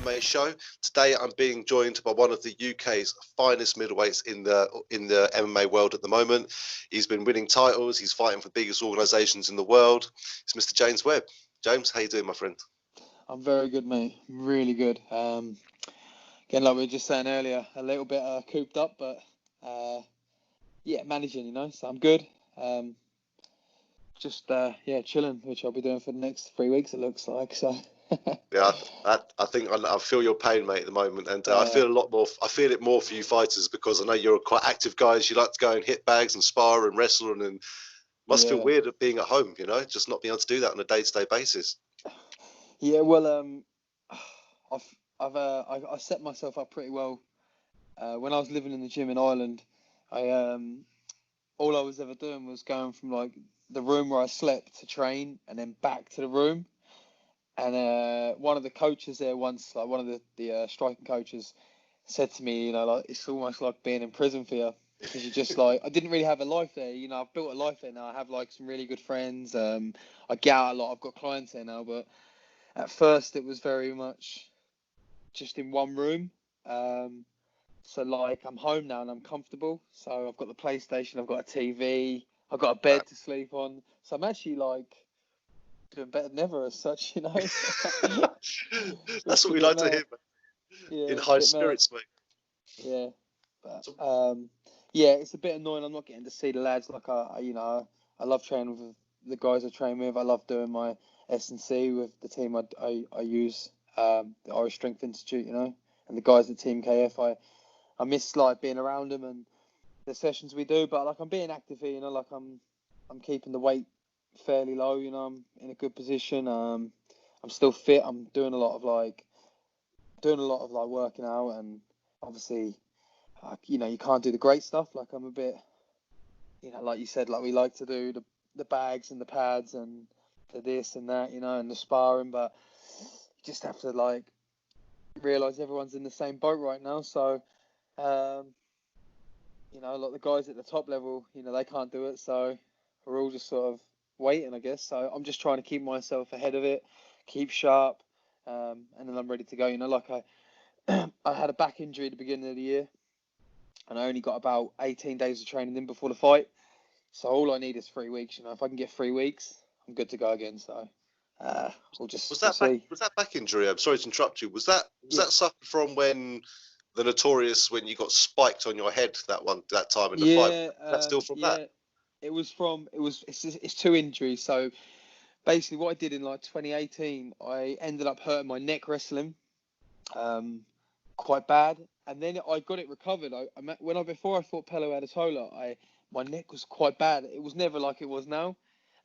MMA show. Today I'm being joined by one of the UK's finest middleweights in the MMA world at the moment. He's been winning titles. He's fighting for the biggest organisations in the world. It's Mr. James Webb. James, how you doing, my friend? I'm very good, mate. Really good. Again, like we were just saying earlier, a little bit cooped up, but managing, So I'm good. Chilling, which I'll be doing for the next 3 weeks, it looks like. So. Yeah, I think I feel your pain, mate, at the moment, and I feel a lot more. I feel it more for you fighters because I know you're quite active guys. You like to go and hit bags and spar and wrestle, and must feel weird at being at home, just not being able to do that on a day-to-day basis. Yeah, well, I set myself up pretty well. When I was living in the gym in Ireland, all I was ever doing was going from like the room where I slept to train and then back to the room. And one of the coaches there once, like one of the striking coaches, said to me, like it's almost like being in prison for you because you just like I didn't really have a life there. I've built a life there now. I have like some really good friends. I get out a lot. I've got clients there now, but at first it was very much just in one room. So like I'm home now and I'm comfortable. So I've got the PlayStation, I've got a TV, I've got a bed to sleep on. So I'm actually like doing better than ever as such, That's what we like to hear, man. Yeah, in high spirits, mate. Yeah, but it's a bit annoying. I'm not getting to see the lads like I love training with the guys I train with. I love doing my S&C with the team I use, the Irish Strength Institute, and the guys at Team KF. I miss like being around them and the sessions we do, but like I'm being active here, like I'm keeping the weight fairly low, I'm in a good position. I'm still fit. I'm doing a lot of working out, and obviously, you can't do the great stuff. Like I'm a bit, like you said, like we like to do the bags and the pads and the this and that, and the sparring, but you just have to like realize everyone's in the same boat right now. So, like the guys at the top level, they can't do it. So we're all just sort of waiting, I guess. So I'm just trying to keep myself ahead of it, keep sharp, and then I'm ready to go. Like I had a back injury at the beginning of the year, and I only got about 18 days of training in before the fight. So all I need is 3 weeks. If I can get 3 weeks, I'm good to go again. So we'll just was that back injury? I'm sorry to interrupt you. Was that suffered from when the notorious when you got spiked on your head that time in the fight? That's still from that. It's two injuries. So basically, what I did in like 2018, I ended up hurting my neck wrestling, quite bad, and then I got it recovered. Before I fought Pello Adetola, my neck was quite bad. It was never like it was now.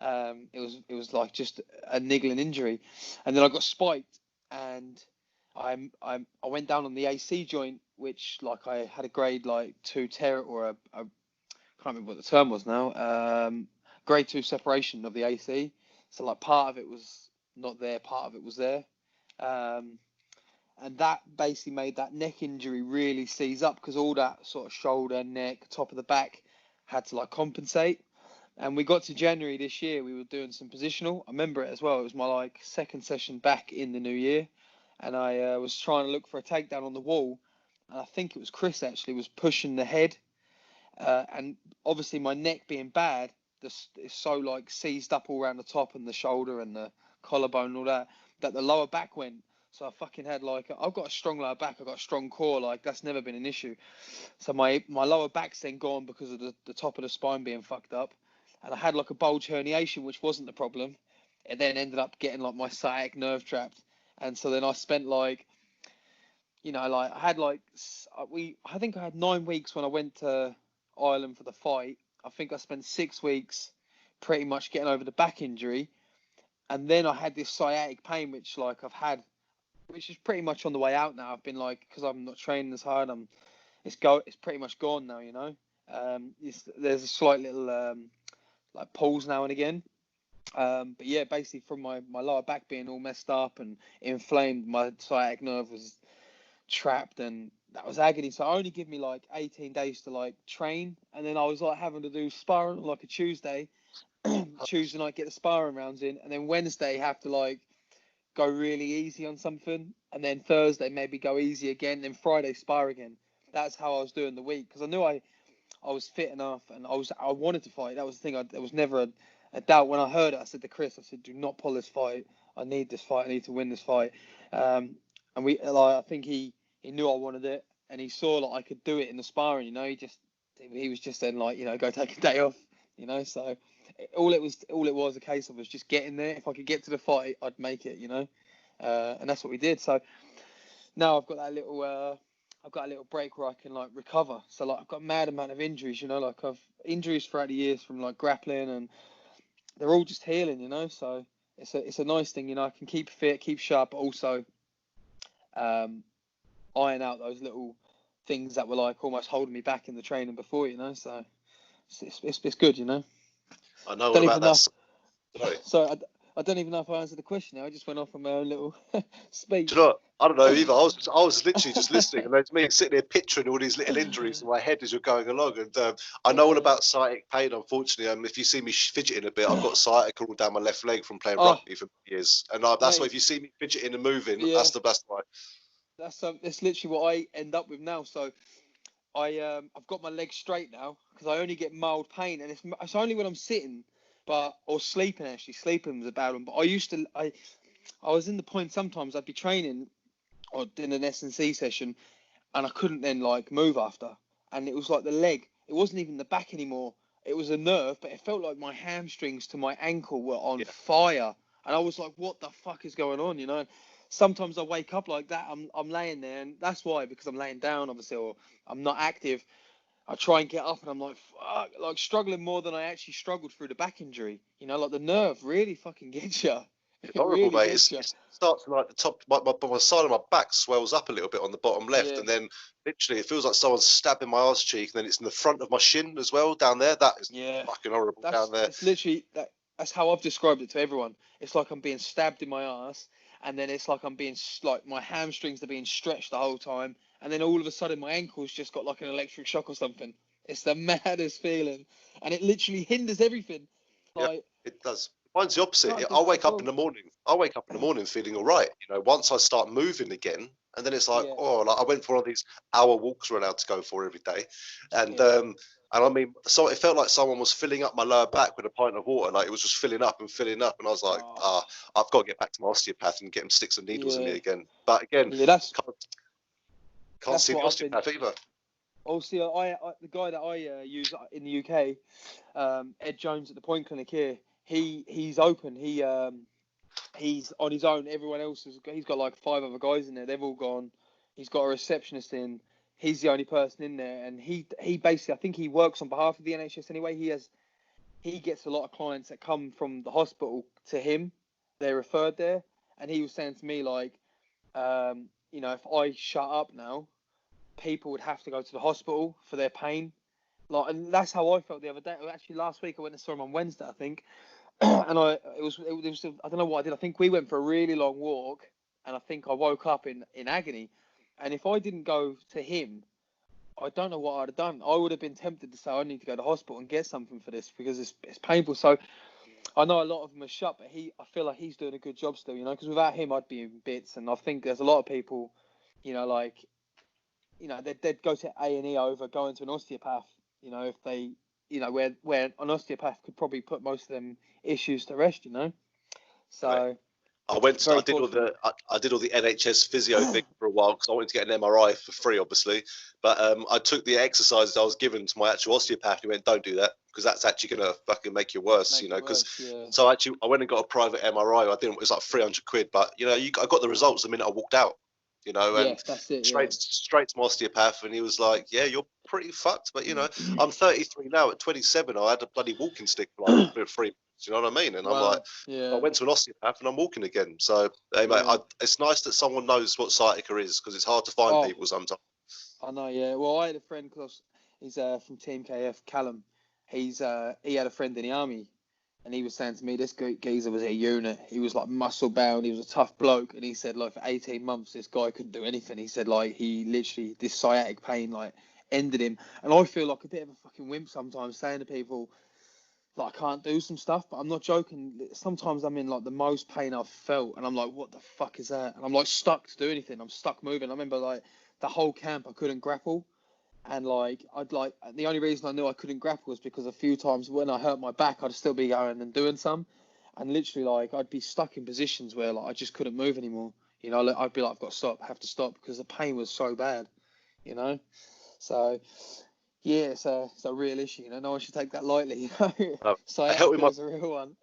It was like just a niggling injury, and then I got spiked, and I went down on the AC joint, which like I had a grade like 2 tear or a can't remember what the term was now. Grade 2 separation of the AC. So like part of it was not there, part of it was there. And that basically made that neck injury really seize up because all that sort of shoulder, neck, top of the back had to like compensate. And we got to January this year, we were doing some positional. I remember it as well. It was my like second session back in the new year. And I was trying to look for a takedown on the wall. And I think it was Chris actually was pushing the head. And obviously my neck being bad, it's so like seized up all around the top and the shoulder and the collarbone and all that the lower back went. So I fucking had like, I've got a strong lower back, I've got a strong core, like that's never been an issue. So my lower back's then gone because of the top of the spine being fucked up. And I had like a bulge herniation, which wasn't the problem. It then ended up getting like my sciatic nerve trapped. And so then I spent like, like I had like, I think I had 9 weeks when I went to Ireland for the fight. I think I spent 6 weeks pretty much getting over the back injury. And then I had this sciatic pain, which like I've had, which is pretty much on the way out now. I've been like, because I'm not training as hard, it's pretty much gone now, there's a slight little like pause now and again. But yeah, basically from my lower back being all messed up and inflamed, my sciatic nerve was trapped and that was agony. So it only gave me like 18 days to like train. And then I was like having to do sparring like a Tuesday, night, get the sparring rounds in. And then Wednesday have to like go really easy on something. and then Thursday maybe go easy again, then Friday spar again. That's how I was doing the week, because I knew I was fit enough, and I wanted to fight. That was the thing. There was never a doubt. When I heard it, I said to Chris, I said, "Do not pull this fight. I need this fight. I need to win this fight." And I think he knew I wanted it, and he saw like I could do it in the sparring. He was just then like, go take a day off. So all it was a case of was just getting there. If I could get to the fight, I'd make it. And that's what we did. So now I've got that little. I've got a little break where I can like recover. So like I've got a mad amount of injuries, like I've injuries throughout the years from like grappling, and they're all just healing, So it's a nice thing, I can keep fit, keep sharp, but also iron out those little things that were like almost holding me back in the training before, So it's good, I know Don't all even about know. that. Sorry. So I don't even know if I answered the question now. I just went off on my own little speech. Do you know what? I don't know either. I was literally just listening, and there's me sitting there picturing all these little injuries in my head as you're going along. And I know all about sciatic pain, unfortunately. If you see me fidgeting a bit, I've got sciatica all down my left leg from playing rugby for years. And that's why if you see me fidgeting and moving, that's why. That's literally what I end up with now. So I've got my legs straight now because I only get mild pain, and it's only when I'm sitting, or sleeping. Actually, sleeping was a bad one. But I was in the point sometimes I'd be training or in an S&C session, and I couldn't then like move after, and it was like the leg. It wasn't even the back anymore. It was a nerve, but it felt like my hamstrings to my ankle were on fire, and I was like, "What the fuck is going on?" Sometimes I wake up like that. I'm laying there, and that's why, because I'm laying down, obviously, or I'm not active. I try and get up, and I'm like, fuck, like struggling more than I actually struggled through the back injury. Like the nerve really fucking gets you. It's It horrible, really mate. gets you. It starts like the top, my side of my back swells up a little bit on the bottom left, Yeah. and then literally it feels like someone's stabbing my arse cheek, and then it's in the front of my shin as well down there. That is fucking horrible down there. It's literally that's how I've described it to everyone. It's like I'm being stabbed in my ass, and then it's like I'm being like my hamstrings are being stretched the whole time, and then all of a sudden my ankle's just got like an electric shock or something. It's the maddest feeling, and it literally hinders everything. Like it does. Mine's the opposite. can't do I'll wake fuck up all. in the morning. I'll wake up in the morning feeling all right. Once I start moving again, and then it's like, like I went for one of these hour walks we're allowed to go for every day, and I mean, so it felt like someone was filling up my lower back with a pint of water. Like it was just filling up, and I was like, I've got to get back to my osteopath and get him to stick some needles in me again. But again, can't see the osteopath either. Also, the guy that I use in the UK, Ed Jones at the Point Clinic here, he's open. He's on his own. Everyone else he's got like 5 other guys in there. They've all gone. He's got a receptionist in. He's the only person in there, and he basically, I think he works on behalf of the NHS anyway. He gets a lot of clients that come from the hospital to him. They're referred there, and he was saying to me like, if I shut up now, people would have to go to the hospital for their pain. And that's how I felt the other day. Actually, last week I went and saw him on Wednesday, I think. And I don't know what I did. I think we went for a really long walk, and I think I woke up in agony. And if I didn't go to him, I don't know what I'd have done. I would have been tempted to say I need to go to the hospital and get something for this because it's painful. So I know a lot of them are shut, but I feel like he's doing a good job still, because without him I'd be in bits. And I think there's a lot of people, they'd go to A&E over going to an osteopath, if they, where an osteopath could probably put most of them issues to rest, So right. I did all the NHS physio thing for a while because I wanted to get an MRI for free, obviously. But I took the exercises I was given to my actual osteopath. He went, "Don't do that because that's actually gonna fucking make you worse." So actually, I went and got a private MRI. It was like 300 quid, but I got the results the minute I walked out. And that's it, straight to my osteopath, and he was like, "Yeah, you're pretty fucked, but I'm 33 now. At 27, I had a bloody walking stick for like 3 months. You know what I mean?" And I'm like, I went to an osteopath, and I'm walking again. So, hey, mate, it's nice that someone knows what sciatica is because it's hard to find people sometimes. I know, yeah. Well, I had a friend because he's from Team KF, Callum. He had a friend in the army. And he was saying to me, this geezer was a unit. He was like muscle bound. He was a tough bloke. And he said, like, for 18 months, this guy couldn't do anything. He said, like, he literally, this sciatic pain, like, ended him. And I feel like a bit of a fucking wimp sometimes saying to people, like I can't do some stuff, but I'm not joking. Sometimes I'm in like the most pain I've felt, and I'm like, what the fuck is that? And I'm like stuck to do anything. I'm stuck moving. I remember like the whole camp I couldn't grapple, and like the only reason I knew I couldn't grapple was because a few times when I hurt my back, I'd still be going and doing some, and literally like I'd be stuck in positions where like I just couldn't move anymore. You know, like, I'd be like, I've got to stop, I have to stop because the pain was so bad. You know, so yeah, it's a real issue. You know, no one should take that lightly. You know, Help sciatica is a real one.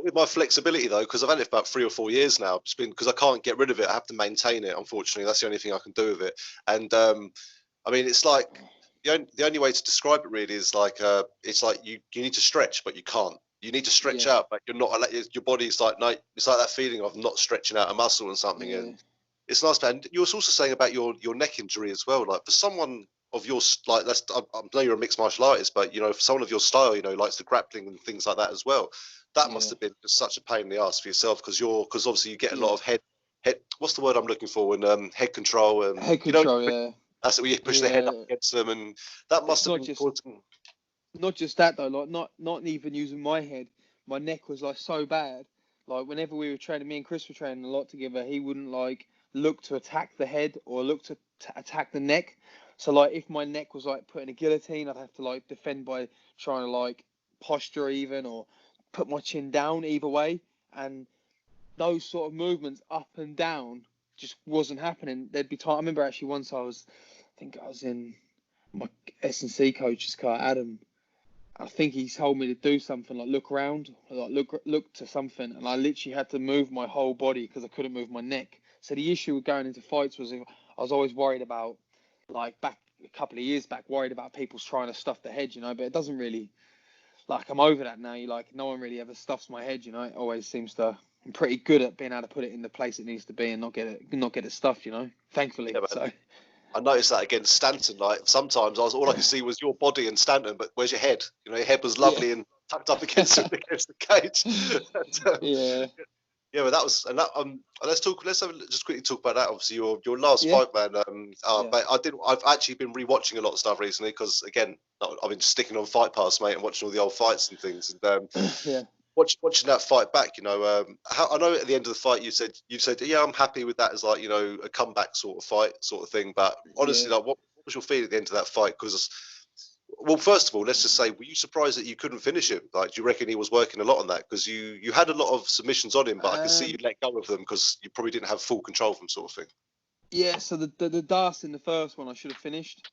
with my flexibility though, because I've had it for about 3 or 4 years now. It's been because I can't get rid of it. I have to maintain it. Unfortunately, that's the only thing I can do with it. And I mean, it's like the only way to describe it really is like it's like you need to stretch, but you can't. You need to stretch Yeah, out, but you're not. Your body's like no. It's like that feeling of not stretching out a muscle and something. yeah, And it's nice, man. You were also saying about your neck injury as well. Like for someone of your like, I know you're a mixed martial artist, but you know, for someone of your style, you know, likes the grappling and things like that as well. That must yeah, have been just such a pain in the ass for yourself because obviously you get a lot yeah. of head. What's the word I'm looking for? And head control. Head You know, control. Yeah, that's it. Where you push the head up yeah. against them, and that must It's have not been just causing. not just that though. Like not even using my head. My neck was like so bad. Like whenever we were training, me and Chris were training a lot together. He wouldn't like look to attack the head or look to attack the neck. So like if my neck was like put in a guillotine, I'd have to like defend by trying to like posture even or put my chin down either way. And those sort of movements up and down just wasn't happening. There'd be time. I remember actually once I think I was in my S&C coach's car, Adam. I think he told me to do something like look around, like look to something, and I literally had to move my whole body because I couldn't move my neck. So the issue with going into fights was I was always worried about, like back a couple of years back, worried about people trying to stuff the head, you know. But it doesn't really, like I'm over that now. You like no one really ever stuffs my head, you know. It always seems to. I'm pretty good at being able to put it in the place it needs to be and not get it stuffed, you know. Thankfully, Yeah, man. so. I noticed that against Stanton. Like sometimes all I could see was your body and Stanton, but where's your head? You know, your head was Yeah. lovely and tucked up against the cage. And, Yeah. yeah, but that was and that let's talk. Let's just quickly talk about that. Obviously, your last Yeah. fight, man. Yeah. But I've actually been rewatching a lot of stuff recently because again, I've been sticking on Fight Pass, mate, and watching all the old fights and things. And Yeah. watching that fight back, you know, I know at the end of the fight you said, yeah, I'm happy with that as like, you know, a comeback sort of fight sort of thing. But Yeah. honestly, like, what was your feeling at the end of that fight? Because, well, first of all, let's just say, were you surprised that you couldn't finish him? Like, do you reckon he was working a lot on that? Because you had a lot of submissions on him, but I could see you Um, let go of them because you probably didn't have full control of them, sort of thing. yeah, so the dust in the first one I should have finished.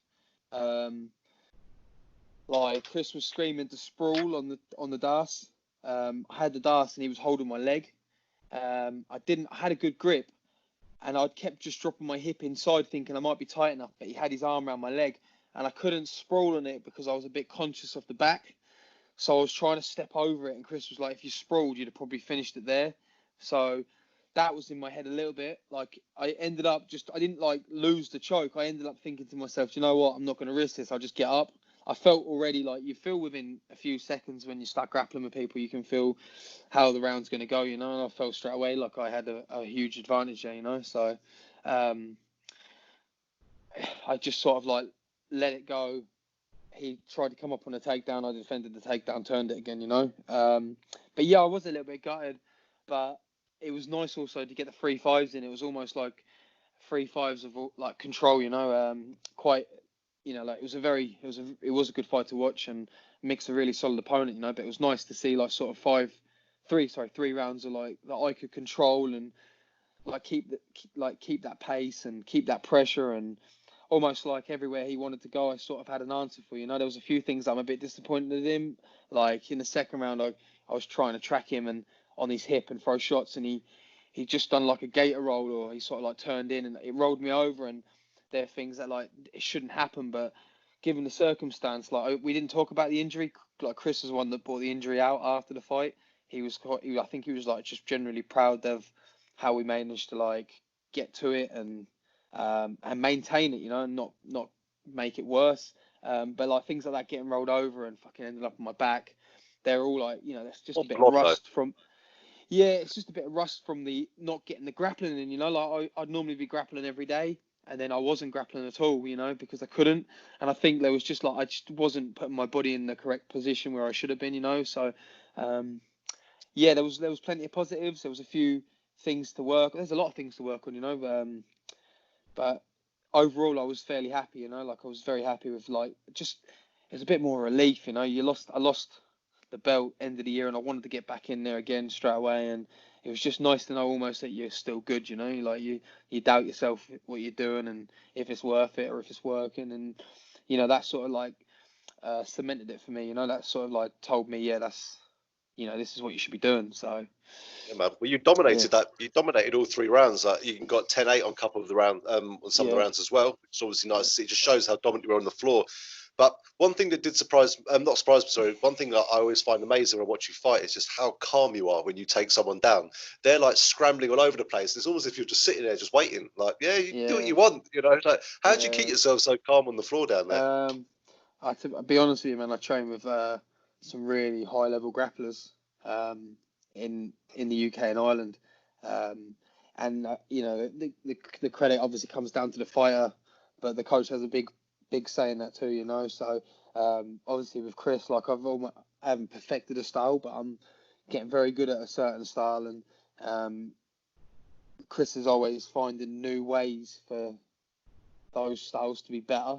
Um, like Chris was screaming to sprawl on the dust. I had the dust and he was holding my leg. I had a good grip and I kept just dropping my hip inside thinking I might be tight enough, but he had his arm around my leg and I couldn't sprawl on it because I was a bit conscious of the back. So I was trying to step over it and Chris was like, if you sprawled, you'd have probably finished it there. So that was in my head a little bit. Like I ended up I didn't like lose the choke. I ended up thinking to myself, you know what? I'm not going to risk this. I'll just get up. I felt already like you feel within a few seconds when you start grappling with people, you can feel how the round's going to go, you know. And I felt straight away like I had a huge advantage there, you know. So um, I just sort of like let it go. He tried to come up on a takedown. I defended the takedown, turned it again, you know. But yeah, I was a little bit gutted, but it was nice also to get the 3-5s in. It was almost like 3-5s of like control, you know. Quite, you know, like it was a good fight to watch and Mick's a really solid opponent, you know. But it was nice to see like sort of 3 rounds of like that I could control and like keep that pace and keep that pressure and almost like everywhere he wanted to go, I sort of had an answer for. You know, there was a few things I'm a bit disappointed in him. Like in the second round, I was trying to track him and on his hip and throw shots, and he just done like a gator roll or he sort of like turned in and it rolled me over. And there are things that like it shouldn't happen, but given the circumstance, like we didn't talk about the injury. Like Chris was the one that brought the injury out after the fight. I think he was like just generally proud of how we managed to like get to it and maintain it, you know, and not make it worse. But like things like that getting rolled over and fucking ended up on my back, they're all like, you know, that's just a bit of Blood, though. rust from. Yeah, it's just a bit of rust from the not getting the grappling in, you know. Like I'd normally be grappling every day, and then I wasn't grappling at all, you know, because I couldn't. And I think there was just like I just wasn't putting my body in the correct position where I should have been, you know. So, yeah, there was plenty of positives. There was a few things to work. There's a lot of things to work on, you know. But overall, I was fairly happy, you know. Like I was very happy with like just it was a bit more relief, you know. I lost the belt end of the year, and I wanted to get back in there again straight away. And it was just nice to know almost that you're still good, you know. Like you doubt yourself what you're doing and if it's worth it or if it's working, and you know that sort of like cemented it for me, you know. That sort of like told me, yeah, that's you know this is what you should be doing. So. Yeah, man. Well, you Yeah, dominated that. You dominated all 3 rounds. You got 10-8 on a couple of the round, on some of the yeah, rounds as well, which is obviously yeah, nice. It just shows how dominant you were on the floor. But one thing that did surprise, not surprise, sorry, one thing that I always find amazing when I watch you fight is just how calm you are when you take someone down. They're like scrambling all over the place. It's almost as if you're just sitting there, just waiting. Like, yeah, you do what yeah, you want, you know. Like, how do you keep yeah. yourself so calm on the floor down there? I'll be honest with you, man. I train with some really high level grapplers in the UK and Ireland, and you know the credit obviously comes down to the fighter, but the coach has a big say in that too, you know. So obviously with Chris, like I haven't perfected a style, but I'm getting very good at a certain style, and Chris is always finding new ways for those styles to be better.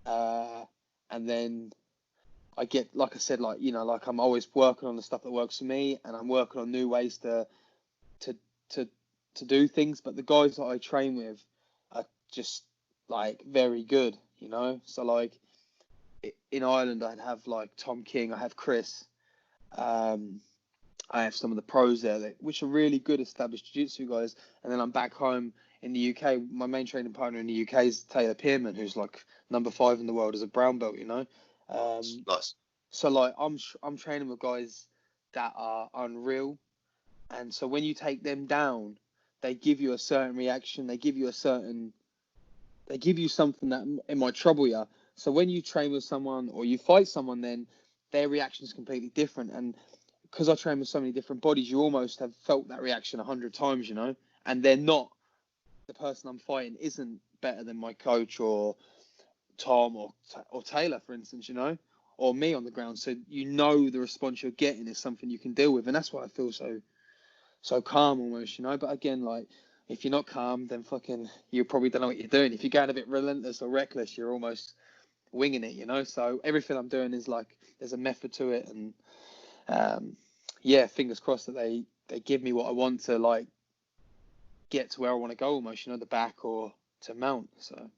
And then I get, like I said, like you know, like I'm always working on the stuff that works for me, and I'm working on new ways to to to do things. But the guys that I train with are just like very good, you know. So like in Ireland, I'd have like Tom King, I have Chris, I have some of the pros there, which are really good established jiu-jitsu guys. And then I'm back home in the UK. My main training partner in the UK is Taylor Pearman, who's like #5 in the world as a brown belt, you know. Nice. So like I'm training with guys that are unreal, and so when you take them down, they give you a certain reaction. They give you something that it might trouble you. So when you train with someone or you fight someone, then their reaction is completely different. And because I train with so many different bodies, you almost have felt that reaction 100 times, you know. And they're not the person I'm fighting isn't better than my coach or Tom or Taylor, for instance, you know, or me on the ground. So you know the response you're getting is something you can deal with, and that's why I feel so calm almost, you know. But again, like if you're not calm, then fucking you probably don't know what you're doing. If you're going a bit relentless or reckless, you're almost winging it, you know. So everything I'm doing is like there's a method to it, and yeah, fingers crossed that they give me what I want to like get to where I want to go almost, you know, the back or to mount. So.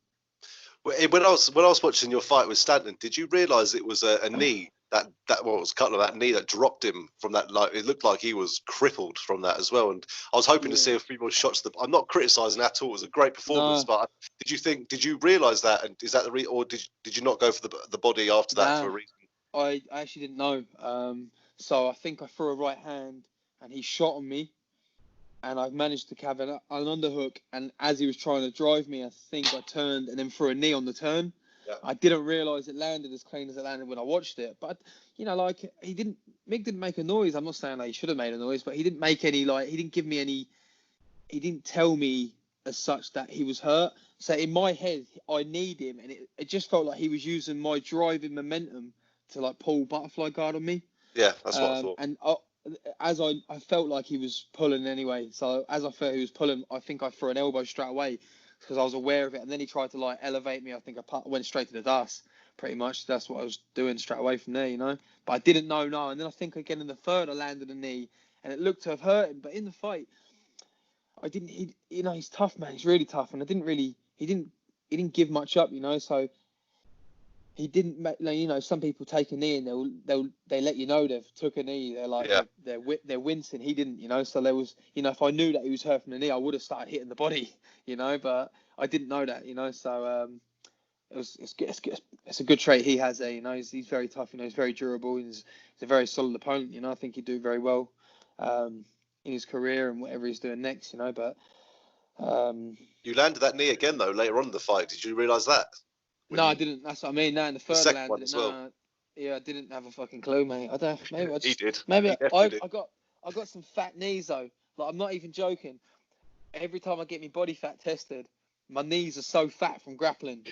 When I was watching your fight with Stanton, did you realise it was a knee that was a couple of that knee that dropped him from that? Like it looked like he was crippled from that as well. And I was hoping to see a few more shots. I'm not criticising at all. It was a great performance, No, but did you realise that? And is that or did you not go for the body after that for nah, a reason? I actually didn't know. So I think I threw a right hand and he shot on me, and I've managed to have an underhook. And as he was trying to drive me, I think I turned and then threw a knee on the turn. Yeah. I didn't realise it landed as clean as it landed when I watched it. But you know, like Mick didn't make a noise. I'm not saying that he should have made a noise, but he didn't make any he didn't give me any. He didn't tell me as such that he was hurt. So in my head, I need him, and it just felt like he was using my driving momentum to like pull butterfly guard on me. Yeah, that's what I thought. And as I felt like he was pulling anyway. So as I felt he was pulling, I think I threw an elbow straight away because I was aware of it. And then he tried to like elevate me. I think I went straight to the dust. Pretty much that's what I was doing straight away from there, you know. But I didn't know no. And then I think again in the third I landed a knee, and it looked to have hurt him. But in the fight, I didn't. You know, he's tough, man. He's really tough, and I didn't really. He didn't give much up, you know. So he didn't make, you know, some people take a knee and they let you know they've took a knee. They're like they're wincing. He didn't, you know. So there was, you know, if I knew that he was hurt from the knee, I would have started hitting the body, you know. But I didn't know that, you know. So it's a good trait he has there, you know. He's very tough, you know. He's very durable. He's a very solid opponent, you know. I think he'd do very well in his career and whatever he's doing next, you know. But You landed that knee again though later on in the fight. Did you realise that? no, I didn't. That's what I mean. No, in the The third I second one landed it. as well. No, yeah, I didn't have a fucking clue, mate. I don't. Maybe I He just. did. Maybe He definitely did. I got some fat knees though. Like I'm not even joking. Every time I get my body fat tested, my knees are so fat from grappling.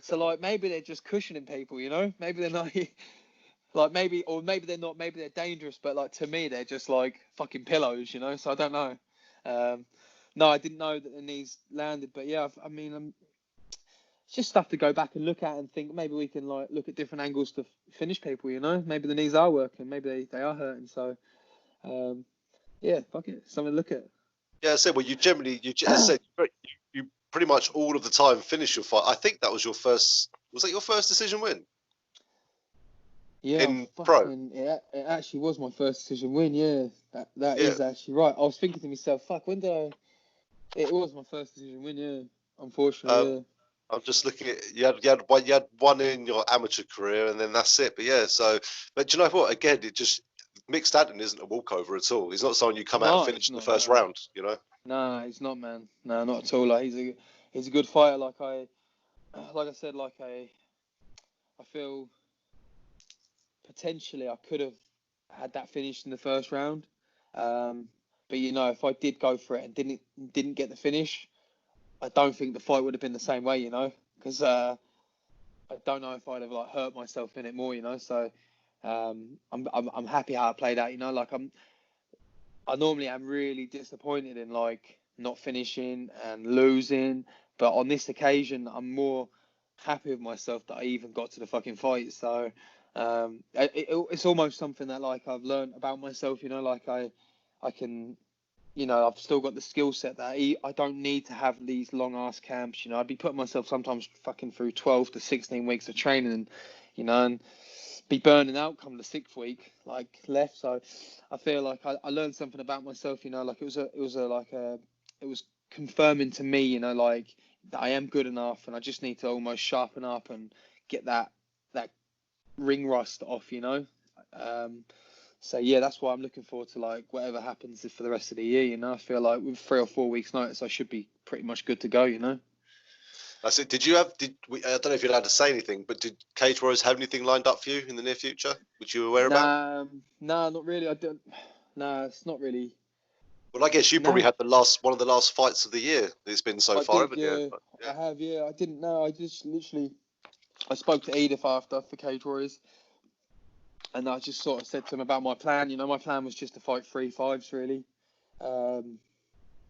So like maybe they're just cushioning people, you know? Maybe they're not like maybe they're not. Maybe they're dangerous, but like to me they're just like fucking pillows, you know? So I don't know. No, I didn't know that the knees landed, but yeah, I mean, it's just stuff to go back and look at and think maybe we can like look at different angles to finish people, you know? Maybe the knees are working, maybe they are hurting. So yeah, fuck it, something to look at. Yeah, I said. Well, as I said, you pretty much all of the time finish your fight. I think that was your first. Was that your first decision win Yeah, in pro? it actually was my first decision win. Yeah, that Yeah. is actually right. I was thinking to myself, fuck, when did I? It was my first decision win. Yeah, unfortunately, yeah. I'm just looking at you had one in your amateur career, and then that's it. But yeah, so but do you know what? Again, it just Mick Stanton isn't a walkover at all. He's not someone you come out and No, finish it's in the not. first No, round. You know. no, he's not, man. No, not at all. Like he's a good fighter. Like I said, I feel potentially I could have had that finished in the first round. But you know, if I did go for it and didn't get the finish, I don't think the fight would have been the same way. You know, because I don't know if I'd have like hurt myself in it more. You know, so I'm happy how it played out. You know, I normally am really disappointed in like not finishing and losing, but on this occasion, I'm more happy with myself that I even got to the fucking fight. So it's almost something that like I've learned about myself. You know, like I can. You know, I've still got the skill set that I don't need to have these long ass camps. You know, I'd be putting myself sometimes fucking through 12 to 16 weeks of training, you know, and be burning out come the 6th week, like left. So I feel like I learned something about myself, you know, like it was confirming to me, you know, like that I am good enough and I just need to almost sharpen up and get that ring rust off, you know. So yeah, that's why I'm looking forward to like whatever happens for the rest of the year, you know. I feel like with 3 or 4 weeks notice I should be pretty much good to go, you know. That's it. I don't know if you're allowed to say anything, but did Cage Warriors have anything lined up for you in the near future, which you were aware about? Nah, not really. I don't. Nah, it's not really. Well, I guess you probably Nah, had one of the last fights of the year it's been so I far, did. haven't you? Yeah, Yeah. I have. Yeah, I didn't know. I just literally. I spoke to Edith after for Cage Warriors, and I just sort of said to him about my plan. You know, my plan was just to fight 3 5s really. Um,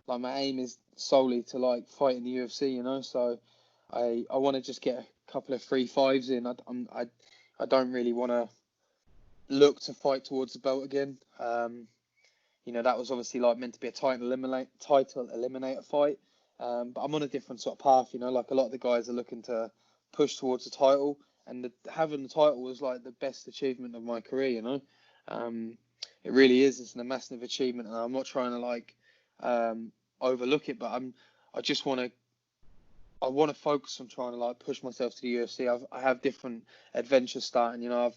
like my aim is solely to like fight in the UFC. You know, so I want to just get a couple of 3 5s in. I don't really want to look to fight towards the belt again. You know, that was obviously like meant to be a title eliminator fight. But I'm on a different sort of path, you know, like a lot of the guys are looking to push towards the title, and having the title was like the best achievement of my career, you know. It really is. It's a massive achievement, and I'm not trying to like overlook it, but I just want to. I want to focus on trying to like push myself to the UFC. I have different adventures starting. You know,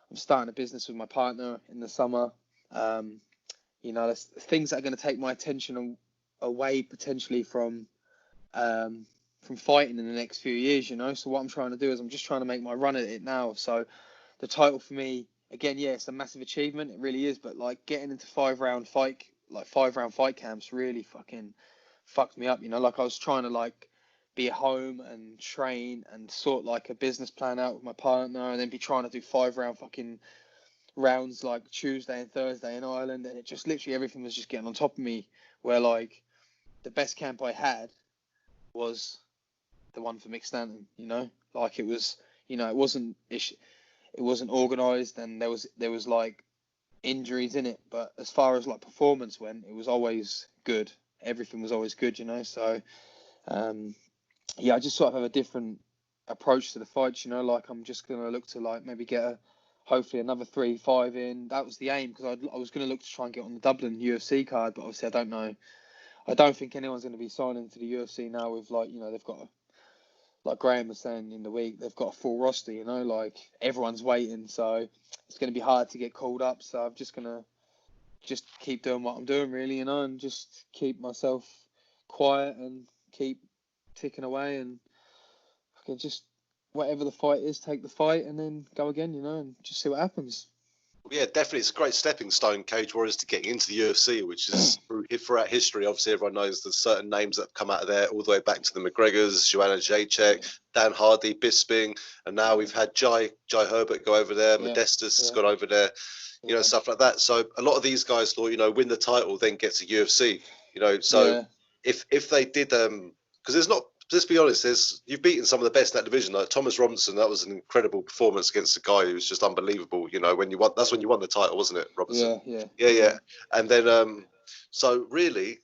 I'm starting a business with my partner in the summer. You know, there's things that are going to take my attention away potentially from fighting in the next few years. You know, so what I'm trying to do is I'm just trying to make my run at it now. So the title for me, again, yeah, it's a massive achievement. It really is. But like getting into 5 round fight camps really fucking fucked me up. You know, like I was trying to like be at home and train and sort like a business plan out with my partner, and then be trying to do 5 round fucking rounds like Tuesday and Thursday in Ireland, and it just literally everything was just getting on top of me. Where like the best camp I had was the one for Mick Stanton, you know, like it was, you know, it wasn't organised, and there was like injuries in it, but as far as like performance went, it was always good. Everything was always good, you know. So yeah, I just sort of have a different approach to the fights, you know. Like I'm just gonna look to like maybe get hopefully another 3 5 in. That was the aim, because I was gonna look to try and get on the Dublin UFC card, but obviously I don't know. I don't think anyone's gonna be signing to the UFC now with like, you know, they've got like Graham was saying in the week, they've got a full roster, you know, like everyone's waiting, so it's gonna be hard to get called up. So I'm just gonna just keep doing what I'm doing really, you know, and just keep myself quiet and keep ticking away, and I can just whatever the fight is, take the fight and then go again, you know, and just see what happens. Yeah, definitely. It's a great stepping stone, Cage Warriors, to getting into the UFC, which is throughout history. Obviously, everyone knows there's certain names that have come out of there, all the way back to the McGregors, Joanna Jacek, Dan Hardy, Bisping, and now we've had Jai Herbert go over there, Modestas has gone over there, you know, stuff like that. So a lot of these guys thought, you know, win the title, then get to UFC, you know. So if they did, because there's not. Let's be honest. You've beaten some of the best in that division. Like Thomas Robinson, that was an incredible performance against a guy who was just unbelievable. You know, when you won, that's when you won the title, wasn't it, Robinson? Yeah. And then, so really,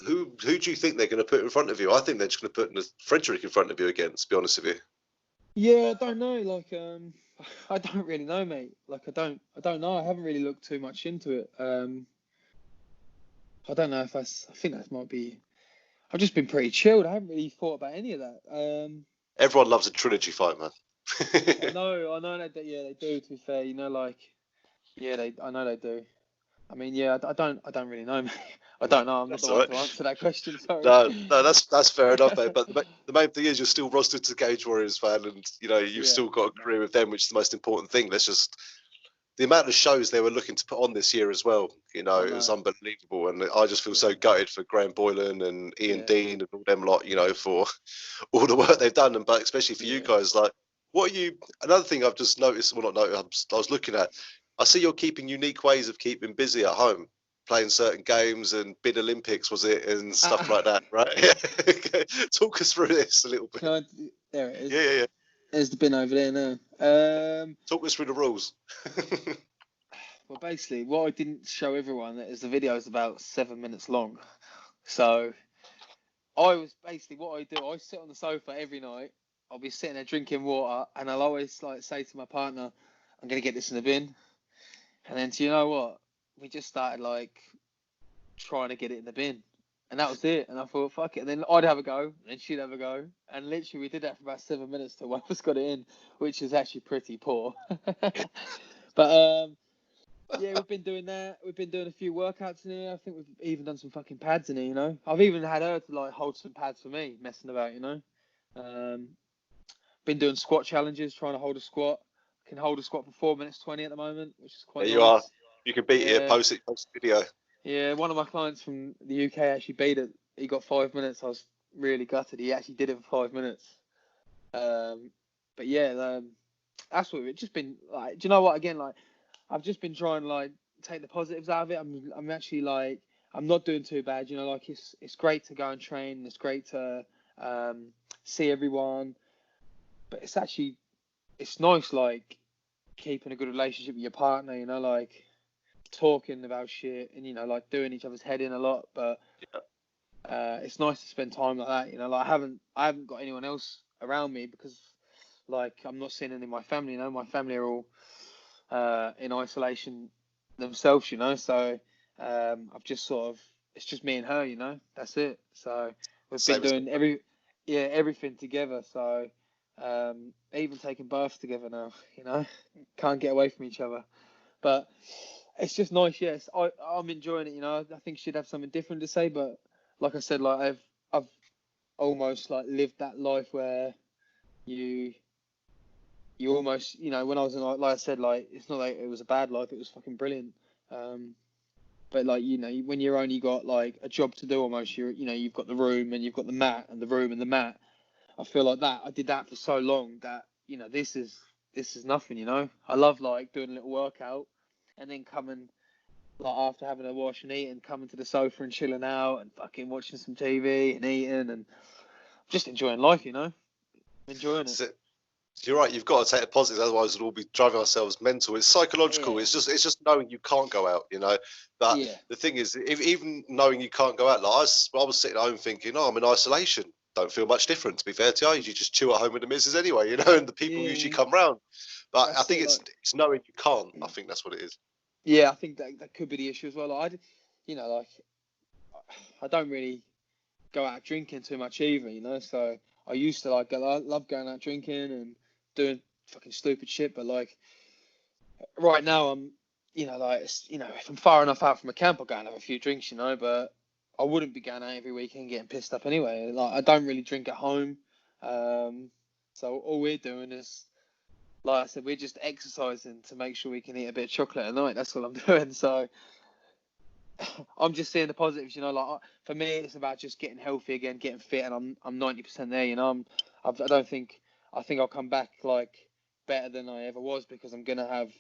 who do you think they're going to put in front of you? I think they're just going to put Frederick in front of you again. To be honest with you. Yeah, I don't know. Like, I don't really know, mate. Like, I don't know. I haven't really looked too much into it. I don't know if I think that might be. I've just been pretty chilled. I haven't really thought about any of that. Everyone loves a trilogy fight, man. I know that. Yeah, they do. To be fair, you know, like, I know they do. I mean, yeah, I don't really know, mate. I don't know. I'm not the one to answer that question. Sorry. No, that's fair enough, mate. But the main thing is you're still rostered to Cage Warriors fan, and you know you've still got a career with them, which is the most important thing. Let's just. The amount of shows they were looking to put on this year as well, you know, it was unbelievable. And I just feel so gutted for Graham Boylan and Ian Dean and all them lot, you know, for all the work they've done. And but especially for you guys, like, what are you? Another thing I've just noticed, well, not noticed, I was looking at. I see you're keeping unique ways of keeping busy at home, playing certain games and Bid Olympics, was it, and stuff like that, right? Yeah. Talk us through this a little bit. There it is. Yeah. There's the bin over there now. Talk us through the rules. Well, basically, what I didn't show everyone is the video is about 7 minutes long. So I was basically what I do. I sit on the sofa every night. I'll be sitting there drinking water, and I'll always like say to my partner, "I'm gonna get this in the bin." And then, do you know what? We just started like trying to get it in the bin, and that was it. And I thought, fuck it. And then I'd have a go, and then she'd have a go, and literally we did that for about 7 minutes till one of us got it in, which is actually pretty poor. But yeah, we've been doing that. We've been doing a few workouts in here. I think we've even done some fucking pads in here, you know. I've even had her to like hold some pads for me, messing about, you know. Been doing squat challenges, trying to hold a squat. Can hold a squat for 4 minutes 20 at the moment, which is quite nice. You are. You can beat it. Post video. Yeah, one of my clients from the UK actually beat it. He got 5 minutes. I was really gutted. He actually did it for 5 minutes. But yeah, that's what it's just been like. Do you know what? Again, like, I've just been trying to like take the positives out of it. I'm actually like I'm not doing too bad. You know, like it's great to go and train. It's great to see everyone, but it's nice like keeping a good relationship with your partner. You know, like talking about shit and you know like doing each other's head in a lot. But it's nice to spend time like that. You know, like I haven't got anyone else around me because like I'm not seeing any of my family. You know, my family are all in isolation themselves, you know. So I've just sort of it's just me and her, you know. That's it. So we've been doing everything together. So even taking baths together now, you know. Can't get away from each other. But it's just nice. Yes, I'm enjoying it. You know, I think she'd have something different to say, but like I said, like I've almost like lived that life where you almost, you know, when I was in, like I said, like it's not like it was a bad life, it was fucking brilliant. But like, you know, when you're only got like a job to do almost, you know, you've got the room and you've got the mat and the room and the mat. I feel like that I did that for so long that, you know, this is nothing, you know. I love like doing a little workout and then coming like after having a wash and eat and coming to the sofa and chilling out and fucking watching some TV and eating and just enjoying life, you know. I'm enjoying it. So you're right. You've got to take the positives, otherwise we'll all be driving ourselves mental. It's psychological. Yeah. It's just knowing you can't go out, you know. But the thing is, even knowing you can't go out, like I was sitting at home thinking, oh, I'm in isolation. Don't feel much different, to be fair to you. I usually just chill at home with the missus anyway, you know, and the people usually come round. But I think it's knowing you can't. I think that's what it is. Yeah, I think that could be the issue as well. Like, you know, like I don't really go out drinking too much either, you know. So I used to like I love going out drinking and doing fucking stupid shit. But like right now, I'm, you know, like you know, if I'm far enough out from a camp, I'll go and have a few drinks, you know. But I wouldn't be going out every weekend getting pissed up anyway. Like I don't really drink at home, so all we're doing is like I said, we're just exercising to make sure we can eat a bit of chocolate at night. That's all I'm doing. So I'm just seeing the positives, like for me, it's about just getting healthy again, getting fit, and I'm 90% there. I don't think I think I'll come back like better than I ever was because I'm gonna have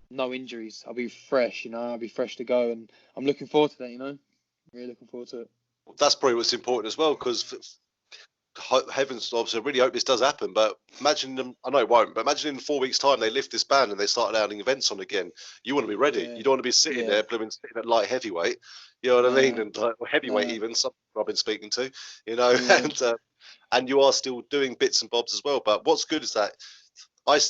no injuries. I'll be fresh, I'll be fresh to go, and I'm looking forward to that. Really looking forward to it. That's probably what's important as well, because heavens, obviously, I really hope this does happen. But imagine them, I know it won't, but imagine in 4 weeks' time they lift this ban and they start allowing events on again. You want to be ready. Yeah, You don't want to be sitting there, sitting at light heavyweight. You know what I mean? nah, And heavyweight, nah, even some people I've been speaking to, yeah, and you are still doing bits and bobs as well. But what's good is that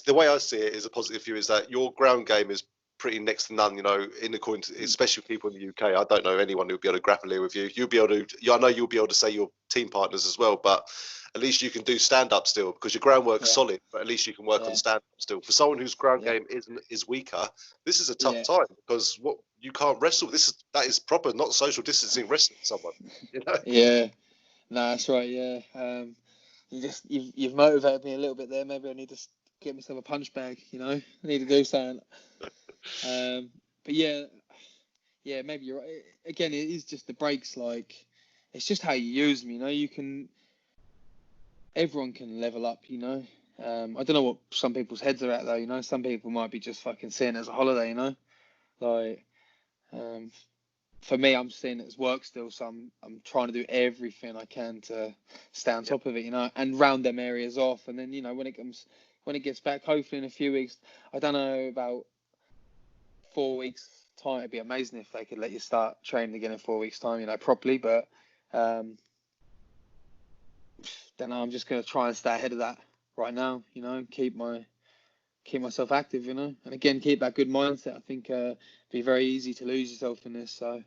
the way I see it is a positive view is that your ground game is pretty next to none. In according to, especially people in the UK, I don't know anyone who'll be able to grapple here with you. You'll be able to. I know you'll be able to say your team partners as well, but at least you can do stand up still because your groundwork's yeah, solid. But at least you can work on yeah, stand up still. For someone whose ground yeah, game is weaker, this is a tough yeah, time because what you can't wrestle. That is proper, not social distancing wrestling someone. yeah. Nah, that's right. Yeah. You've motivated me a little bit there. Maybe I need to get myself a punch bag. I need to do something. But yeah, maybe you're right. Again, it is just the breaks. Like, it's just how you use them. Everyone can level up. I don't know what some people's heads are at though. Some people might be just fucking seeing it as a holiday. Like, um, for me, I'm seeing it as work still. So I'm trying to do everything I can to stay on top of it. And round them areas off. And then when it gets back, hopefully in a few weeks. I don't know about 4 weeks time. It'd be amazing if they could let you start training again in 4 weeks time, properly. But um, then I'm just gonna try and stay ahead of that right now. Keep myself active. And again keep that good mindset. I think it'd be very easy to lose yourself in this. So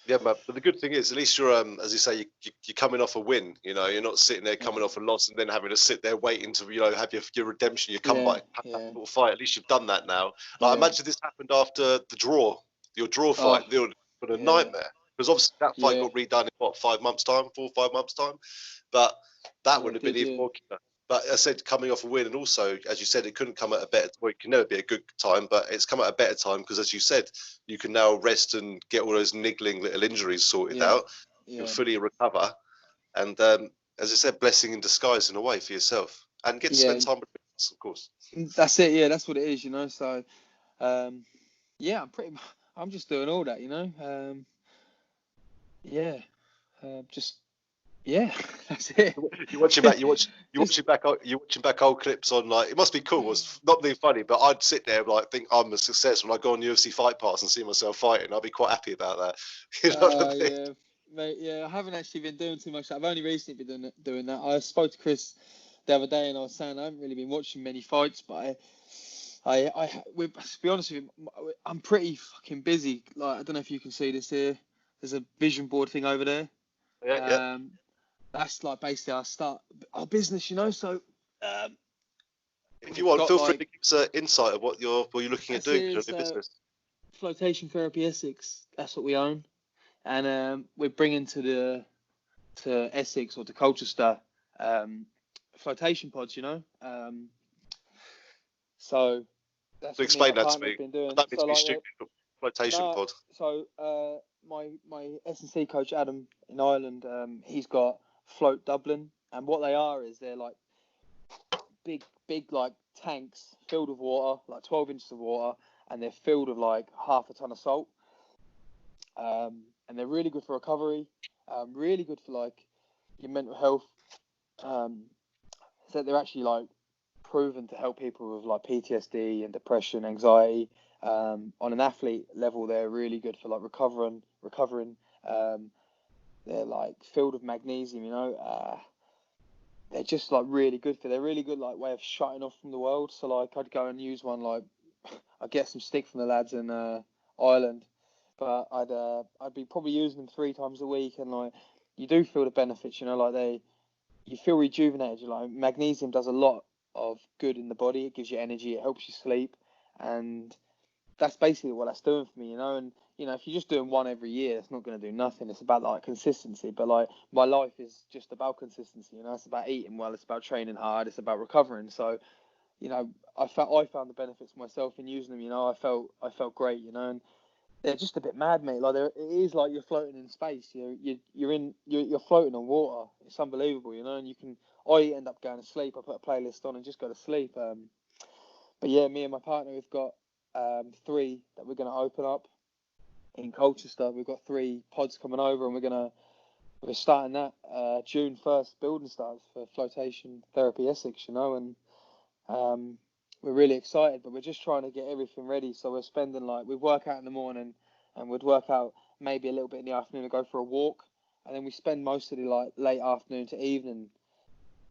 Yeah, but the good thing is, at least you're, as you say, you're coming off a win. You're not sitting there coming yeah, off a loss and then having to sit there waiting to, have your redemption, your yeah, comeback, have that yeah, little fight. At least you've done that now. Like, yeah. imagine this happened after your draw Oh, fight, for a yeah, nightmare. Because obviously that fight yeah, got redone in what, 5 months' time, 4 or 5 months' time. But that yeah. would It have been did, even yeah, more killer. But I said coming off a win, and also, as you said, it couldn't come at a better. Well, it can never be a good time, but it's come at a better time because, as you said, you can now rest and get all those niggling little injuries sorted yeah, out. You can yeah, fully recover, and as I said, blessing in disguise in a way for yourself, and get to yeah. spend time with friends, of course. That's it. Yeah, that's what it is. So um, yeah, I'm just doing all that. Yeah, just yeah, that's it. You're watching back. Just You're watching back old clips on, like, it must be cool. It's not being funny, but I'd sit there and, like, think I'm a success when I go on UFC Fight Pass and see myself fighting. I'd be quite happy about that. You know what I mean? yeah, mate. Yeah, I haven't actually been doing too much. I've only recently been doing that. I spoke to Chris the other day, and I was saying I haven't really been watching many fights, but to be honest with you, I'm pretty fucking busy. Like, I don't know if you can see this here. There's a vision board thing over there. Yeah, yeah. Um, that's like basically our business. So um, If you we've want, got feel free to like give us an insight of what you're looking at that's doing for it. your It's new business. flotation therapy Essex. That's what we own, and we're bringing to Essex or to Colchester flotation pods. So that's So what me and my explain that to partner's me. been I doing. don't mean So to be like stupid, but flotation no, pod. so my S&C coach Adam in Ireland, he's got Float Dublin, and what they are is they're like big like tanks filled with water, like 12 inches of water, and they're filled with like half a ton of salt. And they're really good for recovery, really good for like your mental health. So they're actually like proven to help people with like PTSD and depression, anxiety. On an athlete level, they're really good for like recovering. Um, they're like filled with magnesium, they're just like really good they're really good like way of shutting off from the world. So like I'd go and use one, like I'd get some stick from the lads in Ireland, but I'd be probably using them 3 times a week, and like you do feel the benefits, like you feel rejuvenated. Like magnesium does a lot of good in the body. It gives you energy, it helps you sleep, and that's basically what that's doing for me, and if you're just doing one every year, it's not going to do nothing. It's about like consistency. But like my life is just about consistency. It's about eating well, it's about training hard, it's about recovering. So you know, I found the benefits myself in using them. You know, I felt great. You know, and they're just a bit mad, mate. Like it is like you're floating in space. You're floating on water. It's unbelievable, you know. And I end up going to sleep. I put a playlist on and just go to sleep. But yeah, me and my partner, we've got 3 that we're going to open up in Colchester. We've got 3 pods coming over, and we're starting that June 1st. Building starts for Flotation Therapy Essex, you know, and we're really excited, but we're just trying to get everything ready. So we're spending we'd work out in the morning, and we'd work out maybe a little bit in the afternoon to go for a walk, and then we spend most of the late afternoon to evening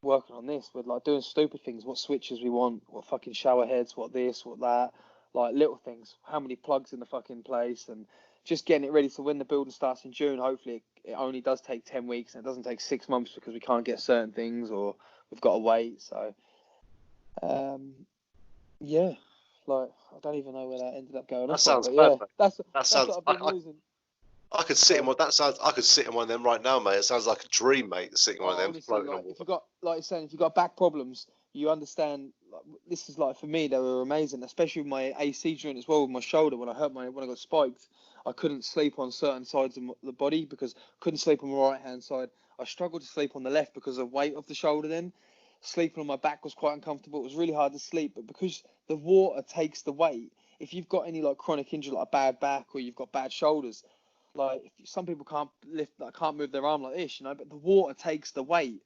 working on this. We're doing stupid things, what switches we want, what fucking shower heads, what this, what that, little things, how many plugs in the fucking place, and just getting it ready. So when the building starts in June, hopefully it only does take 10 weeks and it doesn't take 6 months because we can't get certain things or we've got to wait. So yeah, I don't even know where that ended up going. That off on, sounds but yeah, perfect. that's That sounds. what I've been using. I could sit in one. That sounds. I could sit in one of them right now, mate. It sounds like a dream, mate. Sitting in one of them, Honestly, floating on if water. you got you're saying, if you got back problems, you understand. This is for me, they were amazing, especially with my AC joint as well, with my shoulder. When I got spiked, I couldn't sleep on certain sides of the body because I couldn't sleep on my right hand side. I struggled to sleep on the left because of weight of the shoulder. Then sleeping on my back was quite uncomfortable. It was really hard to sleep, but because the water takes the weight, if you've got any chronic injury like a bad back or you've got bad shoulders, some people can't can't move their arm like this, you know, but the water takes the weight,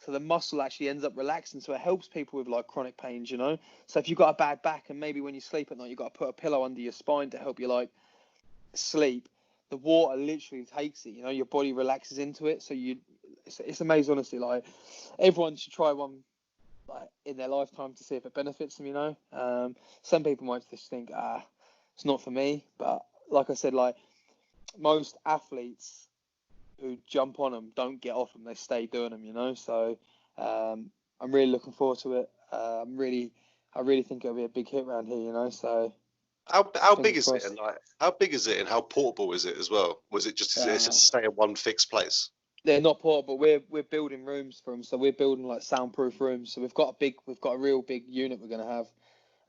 so the muscle actually ends up relaxing, so it helps people with chronic pains, you know. So if you've got a bad back and maybe when you sleep at night you've got to put a pillow under your spine to help you sleep, the water literally takes it, you know, your body relaxes into it. So it's amazing, honestly. Everyone should try one in their lifetime to see if it benefits them, you know. Some people might just think it's not for me, but like I said, most athletes who jump on them don't get off them; they stay doing them, you know. So I'm really looking forward to it. I really think it'll be a big hit around here, you know. So How big fingers is it, crossed. and how big is it, and how portable is it as well? Was it just it's just stay in one fixed place? They're not portable. We're building rooms for them, so we're building soundproof rooms. So we've got a real big unit we're gonna have,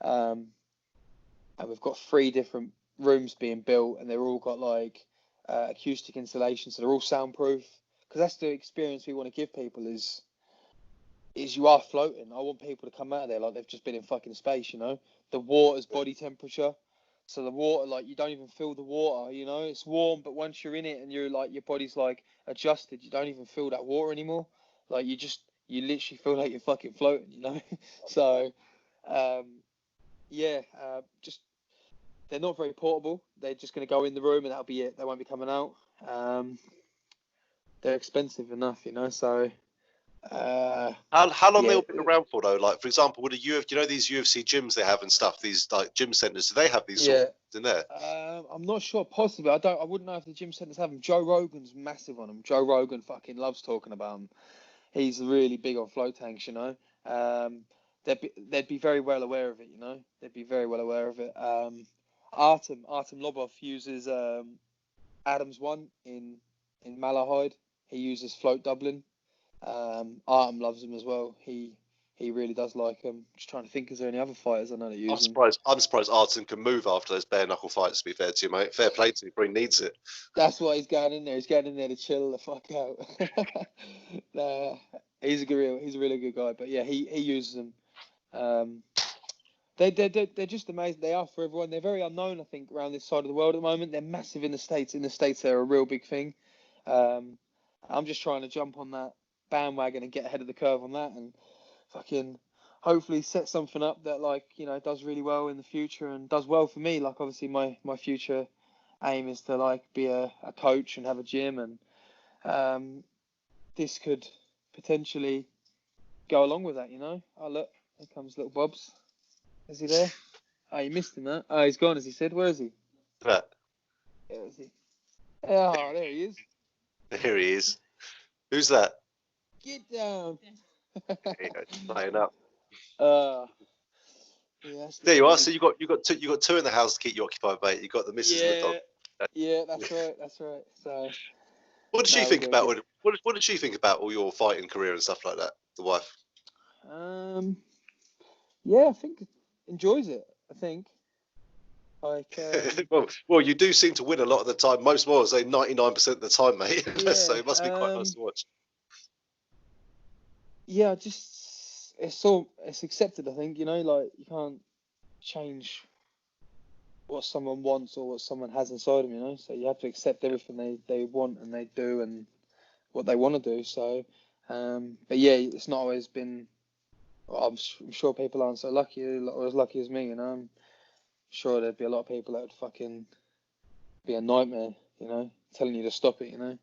and we've got 3 different rooms being built, and they're all got acoustic insulation, so they're all soundproof. Because that's the experience we want to give people is you are floating. I want people to come out of there like they've just been in fucking space, you know. The water's body temperature, so the water you don't even feel the water, you know. It's warm, but once you're in it and you're your body's adjusted, you don't even feel that water anymore. You literally feel like you're fucking floating, you know. So yeah, just they're not very portable. They're just going to go in the room and that'll be it. They won't be coming out. They're expensive enough, you know. So How long yeah, they'll be around for though? Like for example, would you know these UFC gyms they have and stuff, these gym centers, do they have these sort of things in there? I'm not sure. Possibly, I wouldn't know if the gym centers have them. Joe Rogan's massive on them. Joe Rogan fucking loves talking about them. He's really big on float tanks, you know. They'd be very well aware of it, you know. They'd be very well aware of it. Artem Lobov uses Adams one in Malahide. He uses Float Dublin. Artem loves them as well. He really does like them. Just trying to think, is there any other fighters I know that use them? I'm surprised Artem can move after those bare knuckle fights. To be fair to you, mate, fair play to him. He needs it. That's why he's going in there. He's getting in there to chill the fuck out. Nah, he's a really good guy. But yeah, he uses them. They're just amazing. They are for everyone. They're very unknown, I think, around this side of the world at the moment. They're massive in the States. In the States, they're a real big thing. I'm just trying to jump on that bandwagon and get ahead of the curve on that, and fucking hopefully set something up that does really well in the future and does well for me. Obviously my future aim is to be a coach and have a gym, and this could potentially go along with that, you know. Oh look, here comes little Bobs. Is he there? Oh, you missed him, huh? Oh, he's gone, as he said. Where is he? Yeah. Where is he? Oh, there he is. Here he is. Who's that? Get down. There you go, playing up. Yeah, There you are. So you got two in the house to keep you occupied, mate. You got the missus and the dog. Yeah, that's right. So What did she no, think we're about doing what did she think about all your fighting career and stuff like that? The wife. good. Yeah, I think enjoys it. I think. Like, well, you do seem to win a lot of the time. Most more, say 99% of the time, mate. So yeah, it must be quite nice to watch. yeah, just it's accepted. I think, you know, like you can't change what someone wants or what someone has inside them, you know. So you have to accept everything they want and they do and what they want to do. So, but yeah, it's not always been. Well, I'm sure people aren't so lucky or as lucky as me, you know. I'm sure there'd be a lot of people that would fucking be a nightmare, you know, telling you to stop it, you know,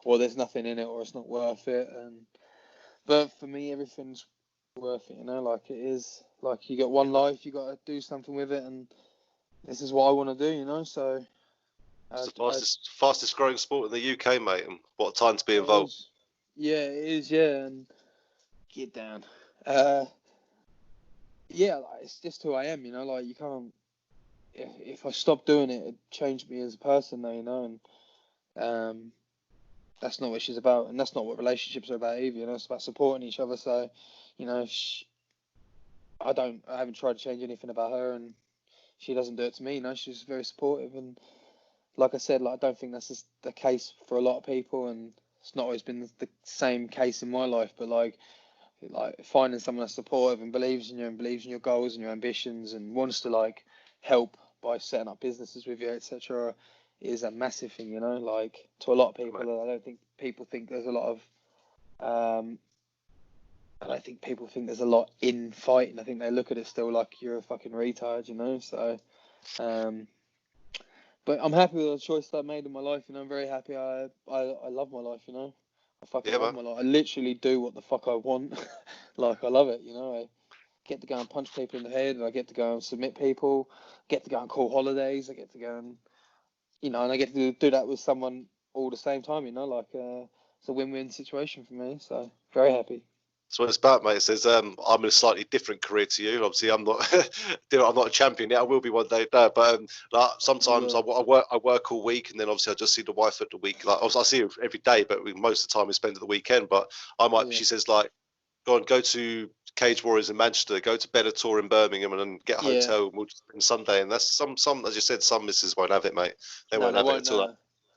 or there's nothing in it, or it's not worth it. But for me, everything's worth it, you know. Like it is, like you got one life, you got to do something with it, and this is what I want to do, you know. So It's the fastest growing sport in the UK, mate, and what a time to be it involved. is, yeah, it is, yeah, and get down. Yeah, like, it's just who I am, you know. Like you can't. If I stop doing it, it changed me as a person, though, you know, and that's not what she's about, and that's not what relationships are about either. You know, it's about supporting each other. So, you know, I haven't tried to change anything about her, and she doesn't do it to me. You know, she's very supportive, and like I said, like I don't think that's just the case for a lot of people, and it's not always been the same case in my life. But like finding someone that's supportive and believes in you and believes in your goals and your ambitions and wants to like help by setting up businesses with you, etc., is a massive thing, you know. Like to a lot of people, I don't think people think there's a lot of I don't think people think there's a lot in fighting. I think they look at it still like you're a fucking retard, you know. So but I'm happy with the choice that I made in my life, you know. I'm very happy. I love my life, you know. I fucking love my life. I literally do what the fuck I want. Like I love it, you know. I get to go and punch people in the head, and I get to go and submit people, get to go and call holidays, I get to go and, you know, and I get to do that with someone all the same time, you know, like it's a win-win situation for me, so very happy. That's what it's about, mate. It says I'm in a slightly different career to you. Obviously, I'm not I'm not a champion yet. I will be one day, but like sometimes I work all week, and then obviously I just see the wife at the week. Like I see her every day, but most of the time we spend at the weekend. But I might. She says like, go to Cage Warriors in Manchester, go to Bellator in Birmingham, and then get a hotel. And we'll just spend Sunday, and that's some as you said, some misses won't have it, mate. They won't have it at all.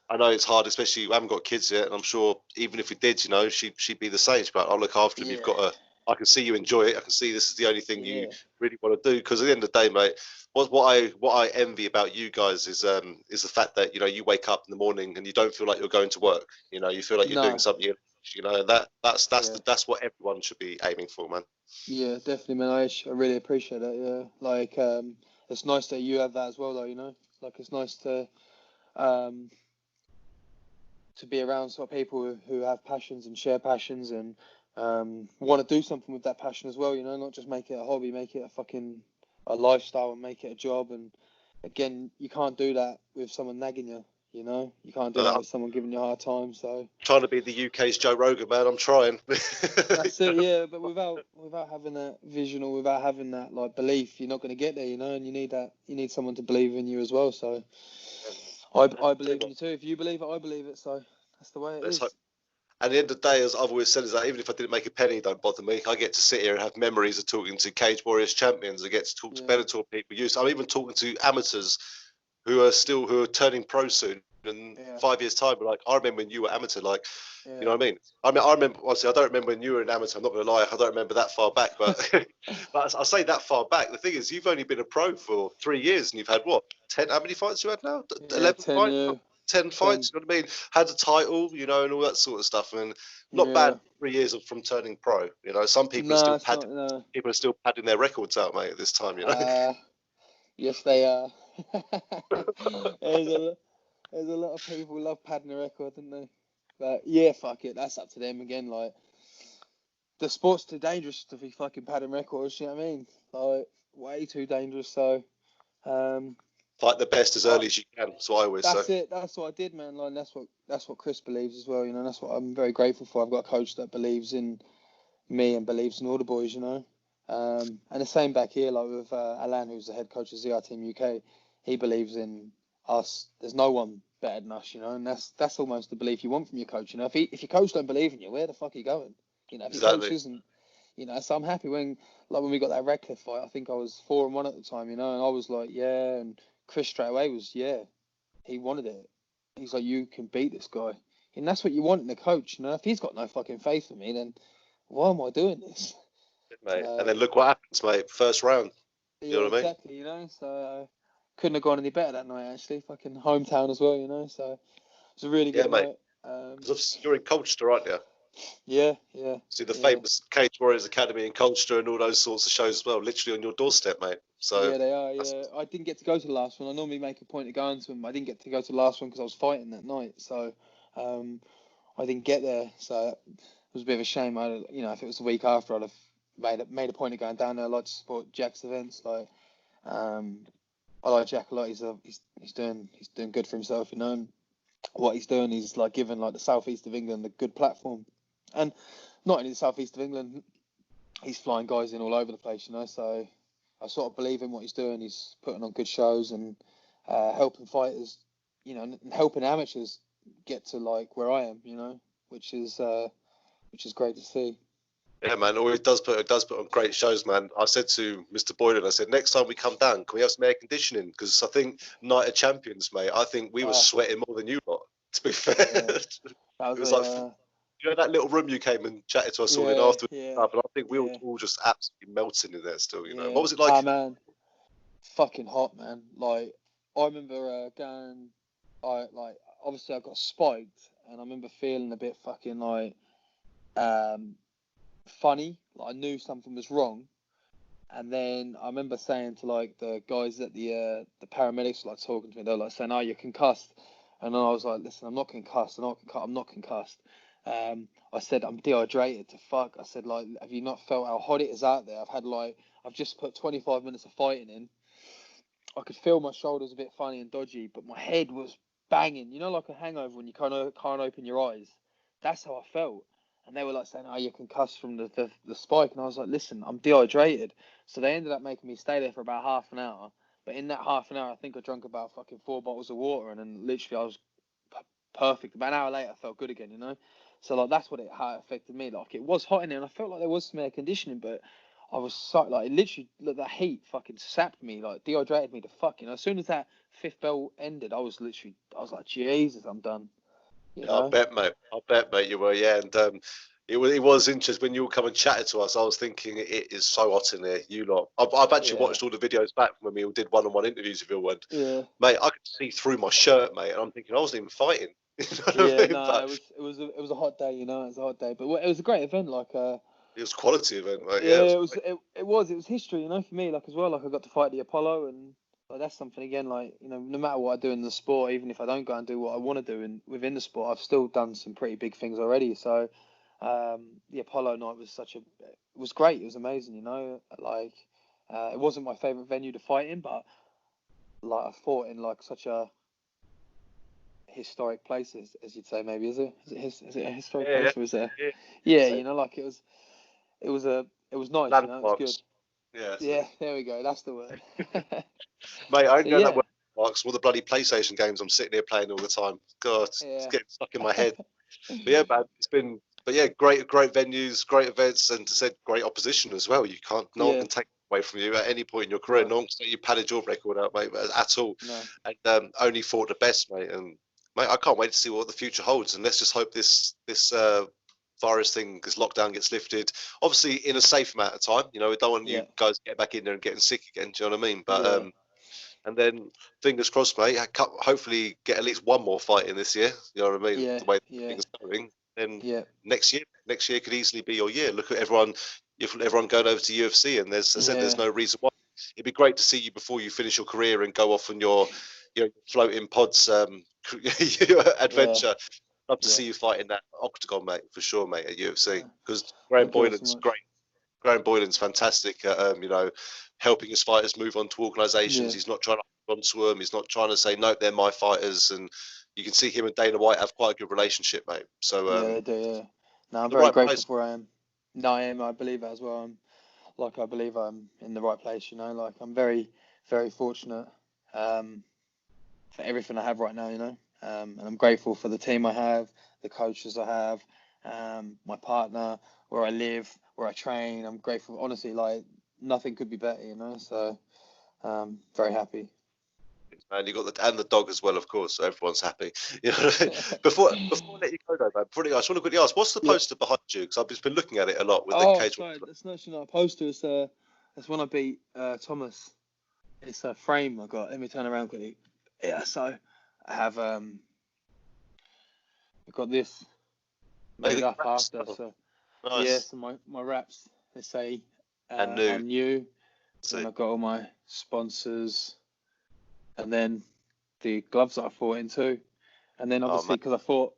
I know it's hard, especially we haven't got kids yet, and I'm sure even if we did, you know, she'd be the same. But I'll look after him. You've got to. I can see you enjoy it. I can see this is the only thing you really want to do. Because at the end of the day, mate, what I envy about you guys is the fact that, you know, you wake up in the morning and you don't feel like you're going to work. You know, you feel like you're doing something. You know, that's what everyone should be aiming for, man. Yeah, definitely, man. I really appreciate that. Yeah, like it's nice that you have that as well, though. You know, like it's nice to be around sort of people who have passions and share passions and want to do something with that passion as well, you know, not just make it a hobby, make it a lifestyle and make it a job. And again, you can't do that with someone nagging you, you know, you can't do that with someone giving you a hard time. So trying to be the UK's Joe Rogan, man. I'm trying. That's it, yeah, but without having that vision or without having that like belief, you're not going to get there, you know, and you need someone to believe in you as well. So I believe in you too. If you believe it, I believe it. So that's the way it is. Hope. At the end of the day, as I've always said, is that even if I didn't make a penny, don't bother me. I get to sit here and have memories of talking to Cage Warriors champions. I get to talk to Bellator people. I'm even talking to amateurs who are turning pro soon. In 5 years' time, like I remember when you were amateur, like you know what I mean. I remember. Obviously, I don't remember when you were an amateur. I'm not going to lie, I don't remember that far back. But but I say that far back. The thing is, you've only been a pro for 3 years, and you've had what 10? How many fights you had now? 11 fights. 10 fights, you know what I mean? Had a title, you know, and all that sort of stuff. And not bad 3 years from turning pro. You know, some people are still padding their records out, mate, at this time, you know. Yes, they are. There's a lot of people who love padding the record, don't they? But yeah, fuck it. That's up to them again. Like, the sport's too dangerous to be fucking padding records, you know what I mean? Like, way too dangerous. So, fight the best as early as you can. That's what I always say. That's it. That's what I did, man. Like, that's what Chris believes as well. You know, that's what I'm very grateful for. I've got a coach that believes in me and believes in all the boys. You know, and the same back here, like with Alan, who's the head coach of ZR Team UK. He believes in us. There's no one better than us. You know, and that's almost the belief you want from your coach. You know, if your coach don't believe in you, where the fuck are you going? You know, if your coach isn't, You know, so I'm happy when we got that Redcliffe fight. I think I was 4-1 at the time, you know, and I was like, yeah, and Chris straight away was, yeah, he wanted it. He's like, you can beat this guy, and that's what you want in a coach, you know. If he's got no fucking faith in me, then why am I doing this? Mate. And then look what happens, mate. First round. Yeah, You know what I mean? exactly, you know. So couldn't have gone any better that night, actually. Fucking hometown as well, you know. So it was a really Yeah, good mate. night. Because obviously you're in Colchester, aren't you? Yeah, yeah, See the yeah. famous Cage Warriors Academy in Colchester and all those sorts of shows as well, literally on your doorstep, mate. So Yeah, they are. Yeah, I didn't get to go to the last one. I normally make a point of going to them. I didn't get to go to the last one because I was fighting that night, so I didn't get there. So it was a bit of a shame. You know, if it was the week after, I'd have made a point of going down there. I like to support Jack's events. Like, I like Jack a lot. He's doing good for himself. You know, and what he's doing, he's like giving like the southeast of England a good platform, and not only the southeast of England, he's flying guys in all over the place. You know, so I sort of believe in what he's doing. He's putting on good shows and helping fighters, you know, and helping amateurs get to like where I am, you know, which is great to see. yeah, man. Or it does put on great shows, man. I said to Mr. Boylan, I said next time we come down, can we have some air conditioning? Because I think Night of Champions, mate. I think we were Oh, sweating more than you lot. To be fair, yeah, it that was was like that little room you came and chatted to us all in yeah, afterwards. yeah, And I think we were yeah, all just absolutely melting in there still. You know, what yeah. was it Ah, like? man, fucking hot, man. Like I remember going, I like obviously I got spiked, and I remember feeling a bit fucking like um funny. Like I knew something was wrong. And then I remember saying to like the guys at the paramedics were, like talking to me, they were like saying, "Oh, you're concussed," and then I was like, "Listen, I'm not concussed. I'm not concussed." I said I'm dehydrated to fuck. I said like, "Have you not felt how hot it is out there? I've just put 25 minutes of fighting in. I could feel my shoulders a bit funny and dodgy, but my head was banging. You know, like a hangover when you can't open your eyes. That's how I felt." And they were like saying, "Oh, you're concussed from the spike." And I was like, "Listen, I'm dehydrated." So they ended up making me stay there for about half an hour. But in that half an hour, I think I drank about fucking 4 bottles of water, and then literally I was perfect. About an hour later, I felt good again. You know. So like that's how it affected me. Like it was hot in there, and I felt like there was some air conditioning, but I was so like it literally look, that heat fucking sapped me, like dehydrated me to fuck. You know, as soon as that fifth bell ended, I was like, Jesus, I'm done. You I know? bet, mate. I bet, mate, you were. Yeah, and it was interesting when you all come and chatted to us. I was thinking it is so hot in there. You lot. I've actually Yeah, watched all the videos back when we all did one-on-one interviews with you, and yeah, mate, I could see through my shirt, mate, and I'm thinking I wasn't even fighting. You know what I yeah. mean? No, But it was a hot day. You know, it was a hot day, but it was a great event. Like, it was quality event, mate. Yeah, it yeah, was great. it was history. You know, for me, like as well. Like I got to fight the Apollo, and like, that's something again. Like you know, no matter what I do in the sport, even if I don't go and do what I want to do within the sport, I've still done some pretty big things already. So the Apollo night was great. It was amazing, you know. Like, it wasn't my favorite venue to fight in, but like I fought in like such a historic place, as you'd say, maybe is it? Is it a historic Yeah, place or is it? yeah. Yeah, So you know, like it was nice, you know. It was good. landmarks. Yeah, so, Yeah, there we go. That's the word. mate, I So only know that yeah, word landmarks for all the bloody PlayStation games I'm sitting here playing all the time. God, it's yeah, getting stuck in my head. But yeah, man, but yeah, great venues, great events, and to said great opposition as well. No one yeah. can take it away from you at any point in your career. No, No one can say you padded your record out, mate, at all. no. And only fought the best, mate. And mate, I can't wait to see what the future holds. And let's just hope this virus thing, this lockdown gets lifted. Obviously, in a safe amount of time. You know, we don't want you Yeah, guys to get back in there and getting sick again. Do you know what I mean? But yeah, and then fingers crossed, mate. Hopefully, get at least one more fight in this year. You know what I mean? yeah, The way yeah, things are going, then yeah, next year could easily be your year. Look at everyone, if everyone going over to UFC, and as I said, there's yeah, no reason why. It'd be great to see you before you finish your career and go off on your floating pods yeah, adventure. Love to yeah. see you fight in that octagon, mate, for sure, mate, at UFC. No, Because Graham thank you all so Boylan's much. great. Graham Boylan's fantastic at helping his fighters move on to organisations. Yeah, He's not trying to hold on to them. He's not trying to say no, they're my fighters. And you can see him and Dana White have quite a good relationship, mate. So yeah, they do. Yeah. No, I'm the very right grateful place. for where I am. No, I am. I believe that as well. I believe I'm in the right place. You know, like I'm very, very fortunate for everything I have right now. You know, and I'm grateful for the team I have, the coaches I have, my partner, where I live, where I train. I'm grateful. Honestly, like nothing could be better, you know. So very happy. And you got the dog as well, of course. So everyone's happy. You know, before I let you go, though, man, I just want to quickly ask, what's the Yeah. poster behind you? Because I've just been looking at it a lot with the Oh, Cage sorry, Warriors. that's not actually not a poster. It's when I beat Thomas. It's a frame I got. Let me turn around quickly. Yeah, so I have I've got this made up Raps. after. Oh, So yeah, nice. so my wraps they say And new. and new. See. Then I've got all my sponsors, and then the gloves that I fought in too. And then obviously because I thought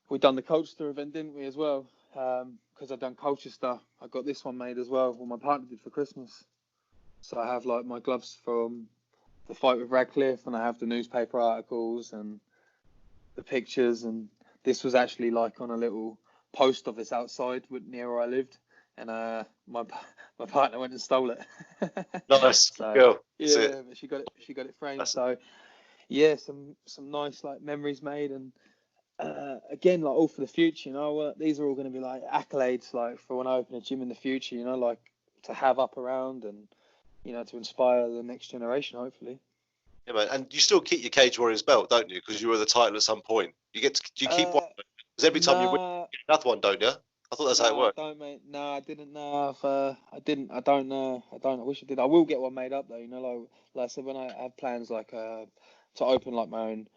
we done the Colchester event, didn't we, as well? Because I've done Colchester, I got this one made as well. What my partner did for Christmas. So I have like my gloves from the fight with Radcliffe, and I have the newspaper articles and the pictures. And this was actually like on a little post office outside near where I lived, and my partner went and stole it. Nice. So Girl. That's yeah, it. but she got it framed. That's So yeah, some nice like memories made, and again, like all for the future, you know. These are all going to be like accolades, like for when I open a gym in the future, you know, like to have up around and you know to inspire the next generation, hopefully. Yeah, man. And you still keep your Cage Warriors belt, don't you? Because you were the title at some point. Do you keep one? Because every time you win, Nah, you get another one, don't you? I thought that's how it nah, I worked. don't, mate. Nah, I didn't know. I didn't. I don't know. I don't. I wish I did. I will get one made up though. You know, like I said, when I have plans like to open like my own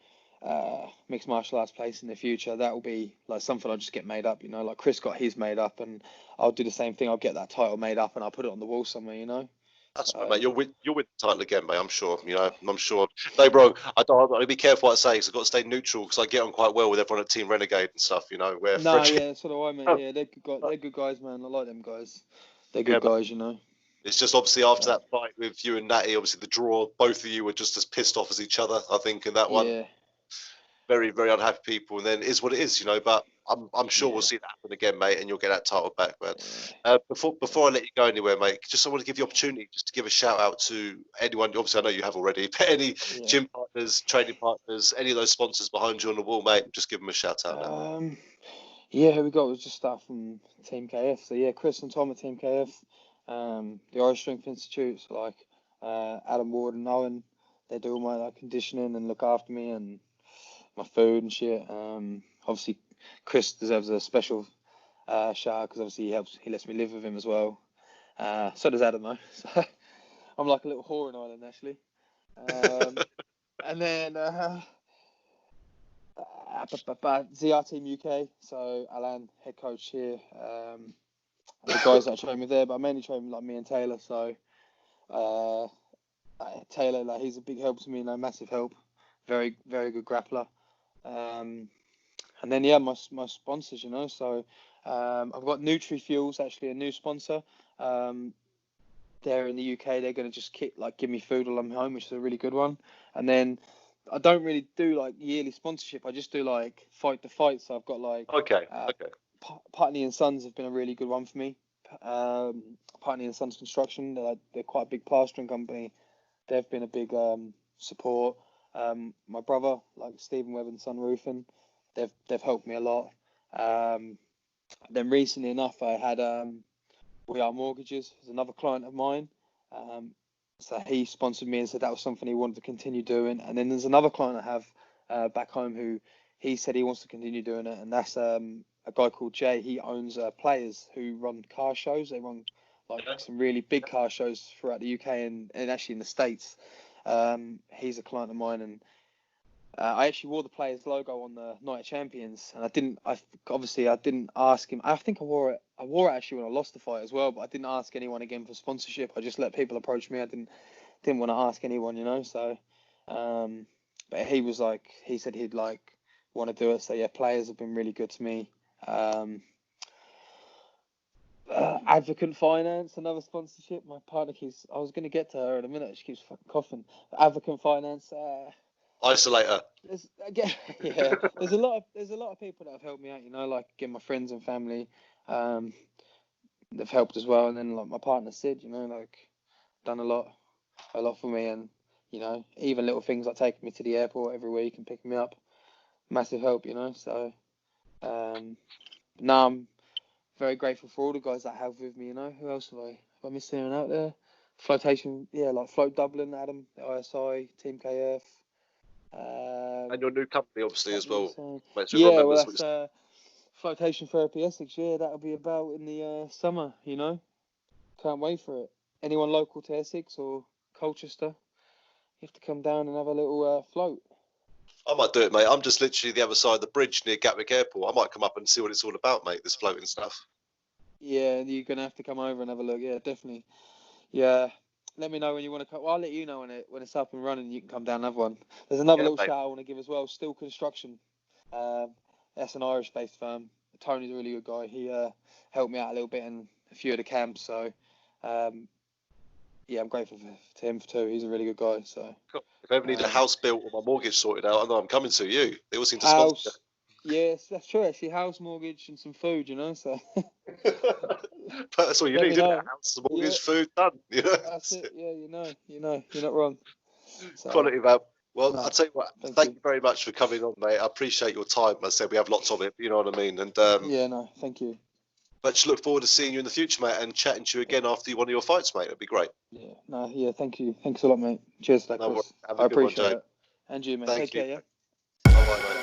mixed martial arts place in the future, that will be like something I'll just get made up. You know, like Chris got his made up, and I'll do the same thing. I'll get that title made up, and I'll put it on the wall somewhere. You know. That's right, So mate. You'll win the title again, mate. I'm sure. You know, I'm sure. No, bro. I've got to be careful what I say because I've got to stay neutral because I get on quite well with everyone at Team Renegade and stuff. You know, where no, fresh. yeah, so do I, mate. Yeah, they're good guys. They're good guys, man. I like them guys. They're Yeah, good guys, you know. it's just obviously after So that fight with you and Natty, obviously the draw, both of you were just as pissed off as each other, I think, in that one. yeah, Very, very unhappy people, and then it is what it is, you know. But I'm sure we'll yeah, see that happen again, mate, and you'll get that title back, man. yeah, Before I let you go anywhere, mate, just I want to give you the opportunity just to give a shout out to anyone. Obviously, I know you have already, but any yeah. gym partners, training partners, any of those sponsors behind you on the wall, mate, just give them a shout out now. Yeah, here we go. It was just stuff from Team KF. So yeah, Chris and Tom at Team KF. The Irish Strength Institute, so like Adam Ward and Owen, they do all my like conditioning and look after me and my food and shit. Obviously Chris deserves a special shout because obviously he lets me live with him as well. So does Adam though. So I'm like a little whore in Ireland actually. And then ZR Team UK, so Alan, head coach here. The guys that I train with there, but I mainly train with like me and Taylor. So uh, Taylor, like he's a big help to me, massive help. Very, very good grappler. And then yeah, my sponsors, you know. So I've got NutriFuels, actually a new sponsor. They're in the UK. They're gonna just give me food while I'm home, which is a really good one. And then I don't really do like yearly sponsorship. I just do like fight to fight. So I've got like Okay. Putney and Sons have been a really good one for me. Putney and Sons Construction, they're quite a big plastering company. They've been a big support. My brother, like Stephen Webb and Son Roofing, they've helped me a lot. Then recently enough, I had We Are Mortgages, was another client of mine. So he sponsored me and said that was something he wanted to continue doing. And then there's another client I have back home who he said he wants to continue doing it, and that's a guy called Jay. He owns Players, who run car shows. They run like some really big car shows throughout the UK and actually in the States. He's a client of mine, and I actually wore the Players logo on the Night of Champions, and I didn't ask him. I think I wore it actually when I lost the fight as well, but I didn't ask anyone again for sponsorship. I just let people approach me. I didn't want to ask anyone, you know. So, but he said he'd like want to do it. So yeah, Players have been really good to me. Advocate Finance, another sponsorship. My partner I was going to get to her in a minute. She keeps fucking coughing. Advocate Finance. Isolator. There's again, yeah. There's a lot of people that have helped me out. You know, like again, my friends and family. They've helped as well. And then like my partner Sid, you know, like done a lot for me. And you know, even little things like taking me to the airport every week and picking me up, massive help. You know, so now I'm very grateful for all the guys that have with me. You know, who else have I missed anyone out there? Flotation, yeah, like Float Dublin, Adam, the ISI, Team KF. And your new company, obviously, as well. Make sure Yeah, everyone well, remembers that's Flotation Therapy Essex. Yeah, that'll be about in the summer. You know, can't wait for it. Anyone local to Essex or Colchester, you have to come down and have a little float. I might do it, mate. I'm just literally the other side of the bridge near Gatwick Airport. I might come up and see what it's all about, mate, this floating stuff. Yeah, you're going to have to come over and have a look. Yeah, definitely. Yeah. Let me know when you want to come. Well, I'll let you know when it's up and running. You can come down and have one. There's another little shout I want to give as well. Steel Construction. That's an Irish-based firm. Tony's a really good guy. He helped me out a little bit in a few of the camps. So, yeah, I'm grateful to him too. He's a really good guy. So, if I ever need a house built or my mortgage sorted out, I know I'm coming to you. They all seem to sponsor. Yes, that's true. Actually, house, mortgage, and some food. You know, so. That's all you need, isn't it? House, mortgage, food, done. You know. That's it. Yeah, you know, you're not wrong. So, quality, man. Well, no, I'll tell you what, thank you very much for coming on, mate. I appreciate your time. As I said, we have lots of it, you know what I mean? And yeah, no, thank you. but just look forward to seeing you in the future, mate, and chatting to you again after one of your fights, mate. That'd be great. Yeah, no, yeah, thank you. Thanks a lot, mate. Cheers for that, Chris. Have I a good one, appreciate Jay. it. And you, mate. Thank Take you. care, yeah? Bye-bye, mate.